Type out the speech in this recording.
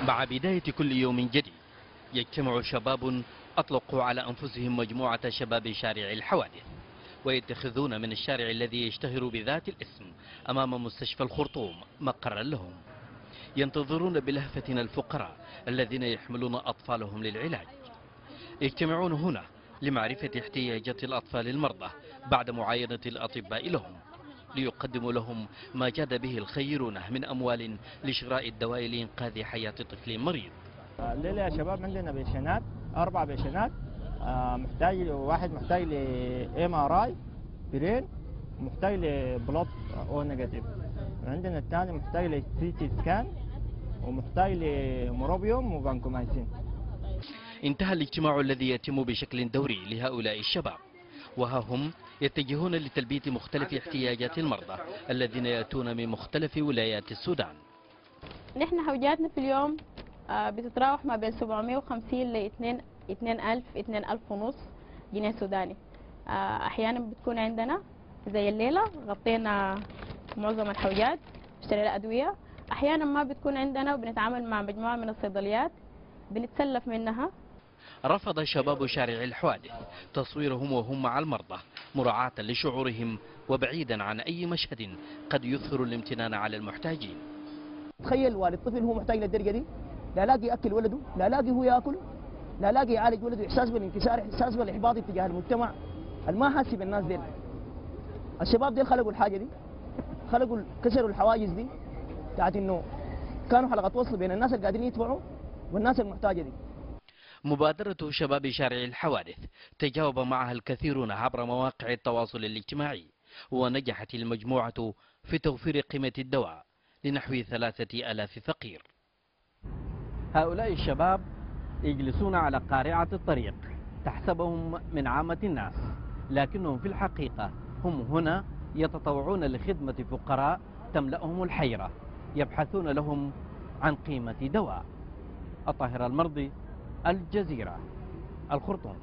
مع بداية كل يوم جديد يجتمع شباب أطلقوا على أنفسهم مجموعة شباب شارع الحوادث، ويتخذون من الشارع الذي يشتهر بذات الاسم أمام مستشفى الخرطوم مقرا لهم. ينتظرون بلهفة الفقراء الذين يحملون أطفالهم للعلاج. يجتمعون هنا لمعرفة احتياجات الأطفال المرضى بعد معاينة الأطباء لهم، ليقدموا لهم ما جاد به الخيرون من أموال لشراء الدواء لإنقاذ حياة طفل مريض. الليلة يا شباب عندنا بيشنات 4 بيشنات، محتاج واحد محتاج ل MRI برين، محتاج لبلوت او نيجاتيف. عندنا الثاني محتاج ل CT سكان، ومحتاج لموروبيوم وفانكومايسين. انتهى الاجتماع الذي يتم بشكل دوري لهؤلاء الشباب، وها هم يتجهون لتلبية مختلف احتياجات المرضى الذين يأتون من مختلف ولايات السودان. نحن حوجاتنا في اليوم بتتراوح ما بين 750 ل 2000 ونص جنيه سوداني. احيانا بتكون عندنا زي الليله غطينا معظم الحوجات، اشترينا ادويه. احيانا ما بتكون عندنا وبنتعامل مع مجموعه من الصيدليات بنتسلف منها. رفض شباب شارع الحوادث تصويرهم وهم مع المرضى مراعاة لشعورهم وبعيدا عن أي مشهد قد يظهر الامتنان على المحتاجين. تخيل والد طفل هو محتاج للدرجة دي، لا لاقي يأكل ولده، لا لاقي هو يأكل، لا لاقي يعالج ولده، إحساس بالانكسار، إحساس بالإحباط تجاه المجتمع الما حاسس بالناس ديل. الشباب ديل خلقوا الحاجة دي، كسروا الحواجز دي بتاعت إنه كانوا حلقة وصل بين الناس اللي قاعدين يدفعوا والناس المحتاجة دي. مبادرة شباب شارع الحوادث تجاوب معها الكثيرون عبر مواقع التواصل الاجتماعي، ونجحت المجموعة في توفير قيمة الدواء لنحو 3000 فقير. هؤلاء الشباب يجلسون على قارعة الطريق، تحسبهم من عامة الناس، لكنهم في الحقيقة هم هنا يتطوعون لخدمة فقراء تملأهم الحيرة، يبحثون لهم عن قيمة دواء. الطاهر المرضي، الجزيرة، الخرطوم.